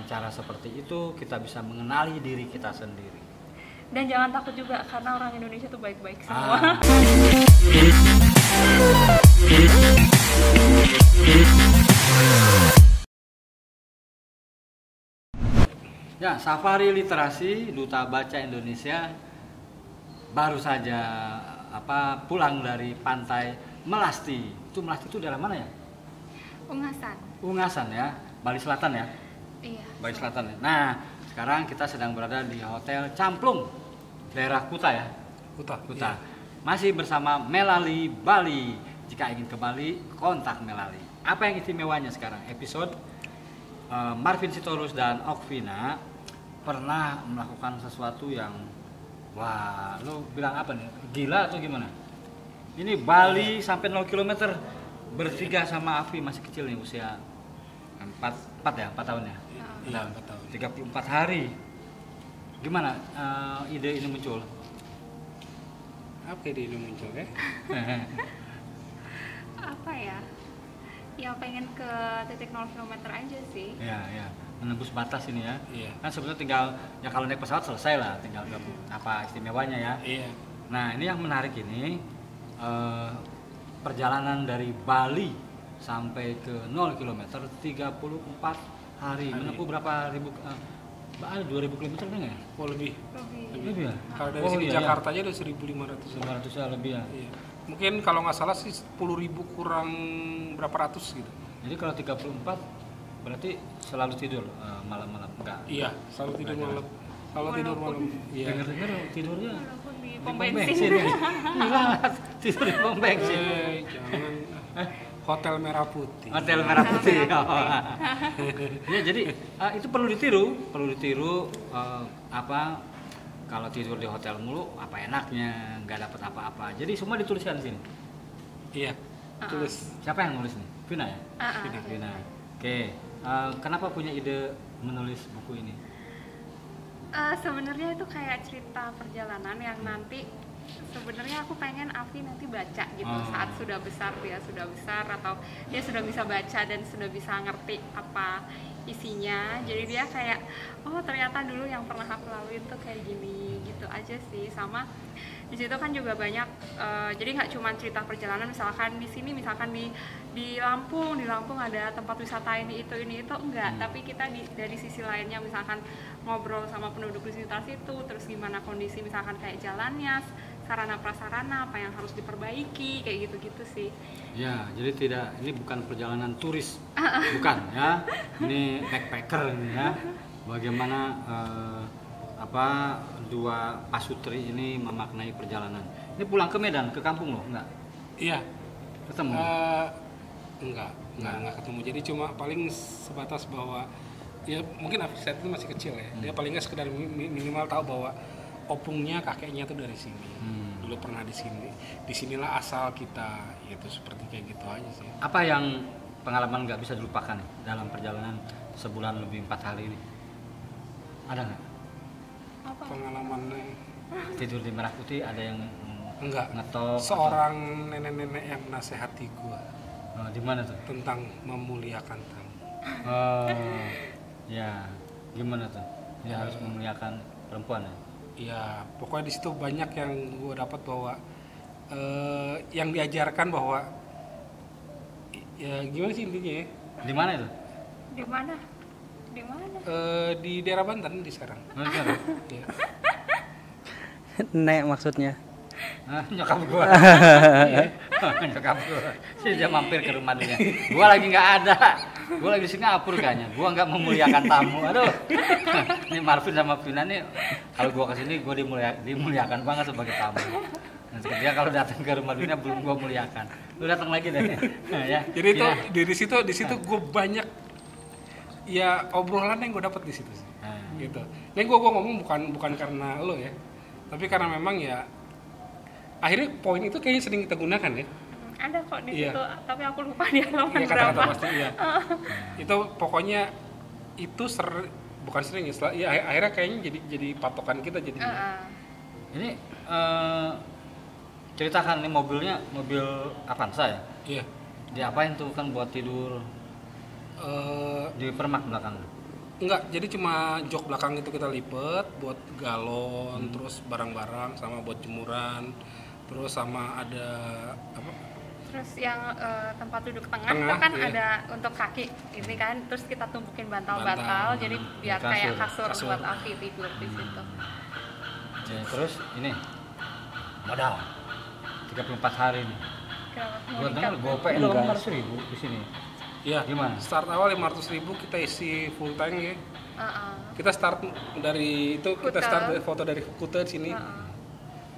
dengan cara seperti itu kita bisa mengenali diri kita sendiri. Dan jangan takut juga karena orang Indonesia tuh baik-baik semua. Ya, Safari Literasi Duta Baca Indonesia baru saja pulang dari pantai Melasti. Melasti itu daerah mana ya? Ungasan ya, Bali Selatan ya. Iya. Bali Selatan ya. Nah, sekarang kita sedang berada di Hotel Camplung, daerah Kuta ya. Kuta. Iya. Masih bersama Melali Bali. Jika ingin ke Bali, kontak Melali. Apa yang istimewanya sekarang? Episode Marvin Sitorus dan Okvina pernah melakukan sesuatu yang wah, lu bilang apa nih? Gila atau gimana? Ini Bali sampai 0 km bertiga sama Afi masih kecil nih, usia 4 tahun ya? Iya, 4 tahun. 34 hari. Gimana ide ini muncul? Apa ide ini muncul ya? Apa ya? Ya pengen ke titik 0 km aja sih. Ya. Menembus batas ini ya. Iya. Kan sebetulnya tinggal ya kalau naik pesawat selesai lah, tinggal gabung apa istimewanya ya. Iya. Nah, ini yang menarik ini perjalanan dari Bali sampai ke 0 km 34 hari. Menempuh berapa ribu 2000 km enggak ya? Oh, lebih. Lebih ya? Kalau dari sini Jakarta aja udah 1.500. 500 ya lebih ya. Iya. Mungkin kalau nggak salah sih 10.000 kurang berapa ratus gitu. Jadi kalau 34 berarti selalu tidur malam-malam enggak? Iya, selalu tidur malam. Kalau tidur malam. Iya. Dengar-dengar tidurnya Walaupun di di pom pom bensin. bensin ya. Gila, tidur di pom bensin. Jangan. Hotel Merah Putih. Hotel Merah Putih. Ya, jadi itu perlu ditiru kalau tidur di hotel mulu apa enaknya, nggak dapat apa-apa. Jadi semua dituliskan di sini. Iya. Tulis. Siapa yang nulis nih? Vina ya? Vina. Oke. Kenapa punya ide menulis buku ini? Sebenarnya itu kayak cerita perjalanan yang nanti sebenarnya aku pengen Afi nanti baca gitu saat sudah besar, dia sudah besar atau dia sudah bisa baca dan sudah bisa ngerti apa isinya. Jadi dia kayak oh ternyata dulu yang pernah aku lalui itu kayak gini gitu aja sih. Sama di situ kan juga banyak jadi nggak cuma cerita perjalanan, misalkan di sini misalkan di Lampung ada tempat wisata ini itu enggak, tapi kita dari sisi lainnya misalkan ngobrol sama penduduk di sekitar situ, terus gimana kondisi misalkan kayak jalannya, sarana prasarana apa yang harus diperbaiki kayak gitu-gitu sih. Ya, jadi ini bukan perjalanan turis, bukan ya. Ini backpacker ini ya. Bagaimana dua pasutri ini memaknai perjalanan. Ini pulang ke Medan, ke kampung loh, enggak? Iya. Ketemu? Enggak ketemu. Jadi cuma paling sebatas bahwa ya mungkin saat itu masih kecil ya. Dia paling nggak sekedar minimal tahu bahwa opungnya kakeknya tuh dari sini. Dulu pernah di sini. Disinilah asal kita, gitu seperti kayak gitu aja sih. Apa yang pengalaman nggak bisa dilupakan dalam perjalanan sebulan lebih 4 hari ini? Ada nggak? Apa? Pengalamannya Tidur di Merah Putih ada yang enggak. ngetok? Seorang nenek-nenek yang nasihati gua Di mana tuh? tentang memuliakan tamu. Ya, gimana tuh? Ya harus memuliakan perempuan ya? Iya, pokoknya di situ banyak yang gue dapat bahwa yang diajarkan bahwa ya gimana sih intinya ya? Di mana itu? Di mana? Di daerah Banten di sekarang. Ya. Nek maksudnya. Nyokap gua. Nyokap gua. Dia mampir ke rumah dia. Gua lagi nggak ada. Gua lagi di Singapura kayaknya. Gua nggak memuliakan tamu. Aduh. Ini Marvin sama Vina nih kalau gua kesini gua dimuliakan banget sebagai tamu. Nah, dia kalau datang ke rumah Vina belum gua muliakan. Lu datang lagi deh. Ya. Jadi itu di situ gue banyak ya obrolan yang gue dapat di situ sih. Gitu. Dan gue ngomong bukan karena lo ya. Tapi karena memang ya akhirnya poin itu kayaknya sering kita gunakan ya. Ada kok di Iya. situ, tapi aku lupa di halaman Iya, berapa. kata-kata pasti iya. Itu pokoknya itu bukan sering ya, akhirnya kayaknya jadi patokan kita jadi. Ini ceritakan nih mobilnya mobil Avanza ya? Iya. Diapain tuh kan buat tidur di permak belakang? Enggak, jadi cuma jok belakang itu kita lipet buat galon, terus barang-barang sama buat jemuran, terus sama ada apa? Terus yang tempat duduk tengah Tengah, itu kan iya. ada untuk kaki ini kan, terus kita tumpukin bantal-bantal, Bantal. jadi biar kayak Kasur. kasur buat Afi tidur di situ. Oke, terus ini modal 34 hari nih. Kenapa? Mau Gua dengar dikat? gopay lo 500.000 di sini. Iya. Gimana? Start awal 500.000 kita isi full tank ya. Heeh. Kita start dari itu kita Kuta. start dari foto dari Kuta sini. Heeh.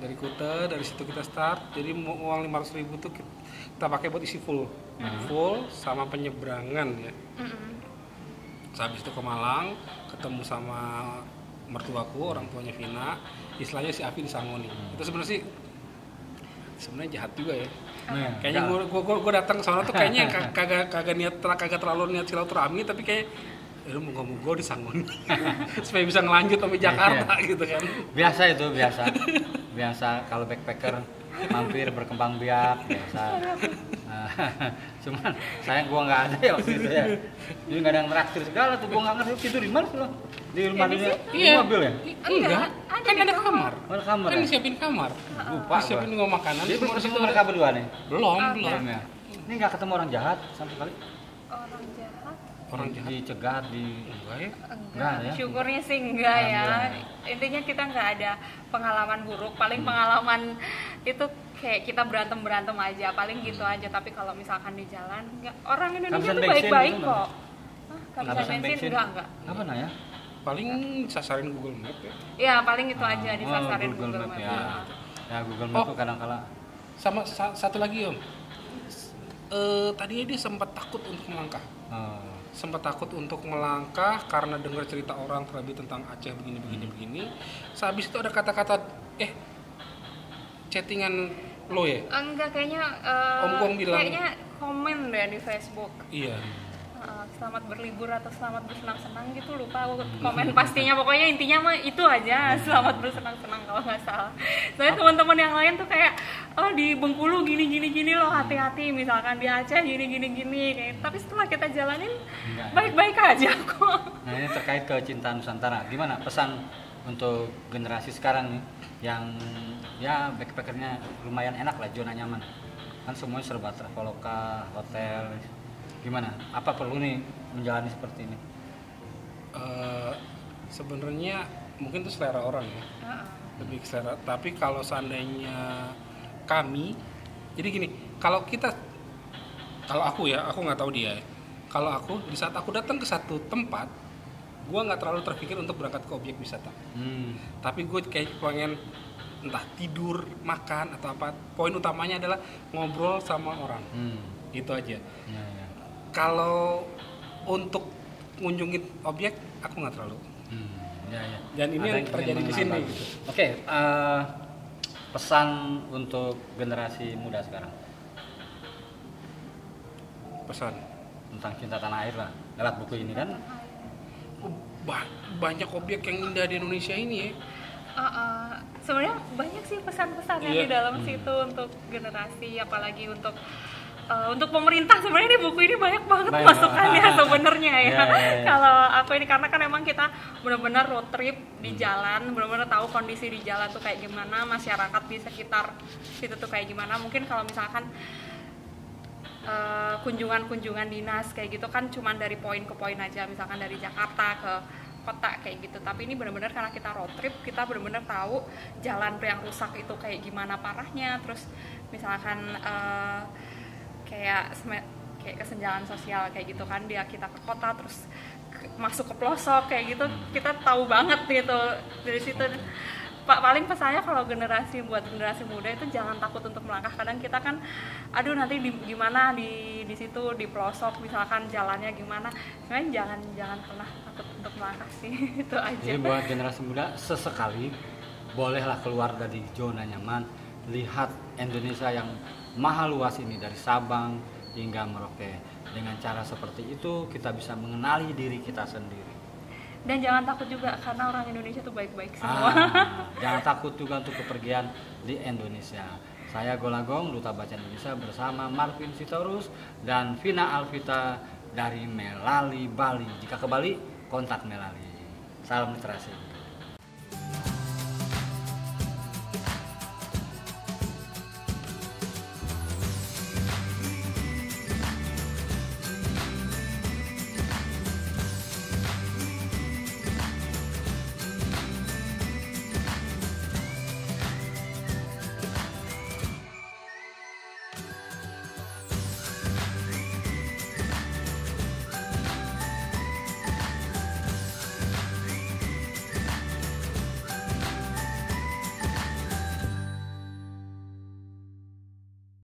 Dari Kuta, dari situ kita start. Jadi uang 500.000 tuh kita pakai buat isi full. Full sama penyeberangan ya. Mm-mm. Terus habis itu ke Malang, ketemu sama mertuaku, orang tuanya Vina. Istilahnya si Afi disangoni. Itu sebenarnya jahat juga ya. Nah, Kayaknya gue datang ke sana tuh kayaknya kagak terlalu niat silaturahmi, tapi kayak lu moga-moga disangoni supaya bisa ngelanjut sampai Jakarta gitu kan. biasa itu biasa kalau backpacker mampir berkembang biak biasa. Nah, cuman sayang gua nggak ada ya waktu itu ya, jadi nggak ada yang traktir segala tuh. Gua nggak ngerti tidur di mana lo, di rumah di dia, sini. di mobil ya. Enggak, kan ada kamar. Mana kamar Kan ya? disiapin kamar. Lupa Disiapin gua. juga makanan. Jadi semua terus di itu situ. mereka berdua nih. Belum. Belum ya. Ini nggak ketemu orang jahat sama sekali. Orang jahat? Orang jahat. Dicegat di. Enggak ya? Enggak ya? Syukurnya sih enggak ya. Alhamdulillah. Intinya kita nggak ada pengalaman buruk. Paling pengalaman itu kayak kita berantem aja. Paling gitu aja. Tapi kalau misalkan di jalan, orang Indonesia Kehabisan tuh bensin baik-baik gitu, kok. Hah, kehabisan Kehabisan bensin? Enggak. Apa nanya? Paling sasarin Google Map ya. Ya paling itu aja disasarin Google Google Map Map. ya. Ya Google Map Oh. tuh kadang-kala. Sama satu lagi Om. Tadinya dia sempat takut untuk melangkah. Oh. Sempat takut untuk melangkah karena dengar cerita orang terlebih tentang Aceh begini. Sehabis itu ada kata-kata chattingan lo ya? Enggak, kayaknya Om Gong bilang- kayaknya komen deh di Facebook. Iya. Selamat berlibur atau selamat bersenang-senang gitu, lupa aku komen pastinya, pokoknya intinya mah itu aja, selamat bersenang-senang kalau nggak salah. Soalnya teman-teman yang lain tuh kayak di Bengkulu gini loh, hati-hati, misalkan di Aceh gini kayak, tapi setelah kita jalanin Enggak, baik-baik aja kok. Nah ini terkait kecintaan Nusantara, gimana pesan untuk generasi sekarang nih yang ya backpackernya lumayan enak lah, zona nyaman, kan semuanya serba traveloka, hotel, gimana? Apa perlu nih menjalani seperti ini? Sebenarnya mungkin itu selera orang ya, lebih ke selera. Tapi kalau seandainya kami, jadi gini, kalau aku nggak tahu dia. Kalau aku di saat aku datang ke satu tempat, gue nggak terlalu terpikir untuk berangkat ke objek wisata. Tapi gue kayak pengen entah tidur, makan atau apa. Poin utamanya adalah ngobrol sama orang. Itu aja. Ya. Kalau untuk ngunjungin objek, aku nggak terlalu. Ya. Dan ini Ada yang terjadi di sini. mengenal. Oke, pesan untuk generasi muda sekarang Pesan. tentang cinta tanah air lah, lewat buku ini kan. Banyak objek yang indah di Indonesia ini ya. Sebenarnya banyak sih pesan-pesannya Iya. di dalam situ untuk generasi, apalagi untuk pemerintah. Sebenarnya di buku ini banyak banget masukannya sebenarnya ya. Iya. Kalau aku ini karena kan emang kita benar-benar road trip di jalan, benar-benar tahu kondisi di jalan tuh kayak gimana, masyarakat di sekitar situ tuh kayak gimana. Mungkin kalau misalkan kunjungan dinas kayak gitu kan cuman dari poin ke poin aja, misalkan dari Jakarta ke kota kayak gitu, tapi ini benar-benar karena kita road trip, kita benar-benar tahu jalan yang rusak itu kayak gimana parahnya. Terus misalkan kayak kesenjangan sosial kayak gitu kan, kita ke kota terus masuk ke pelosok kayak gitu, kita tahu banget gitu dari situ. Pak, paling pesannya kalau buat generasi muda itu jangan takut untuk melangkah. Kadang kita kan nanti gimana di situ di pelosok misalkan jalannya gimana. Sebenarnya jangan pernah takut untuk melangkah sih. Itu aja. Jadi buat generasi muda sesekali bolehlah keluar dari zona nyaman, lihat Indonesia yang maha luas ini dari Sabang hingga Merauke. Dengan cara seperti itu kita bisa mengenali diri kita sendiri. Dan jangan takut juga karena orang Indonesia tuh baik-baik semua. Jangan takut juga untuk kepergian di Indonesia. Saya Golagong, Duta Baca Indonesia bersama Marvin Sitorus dan Vina Alvita dari Melali, Bali. Jika ke Bali, kontak Melali. Salam literasi.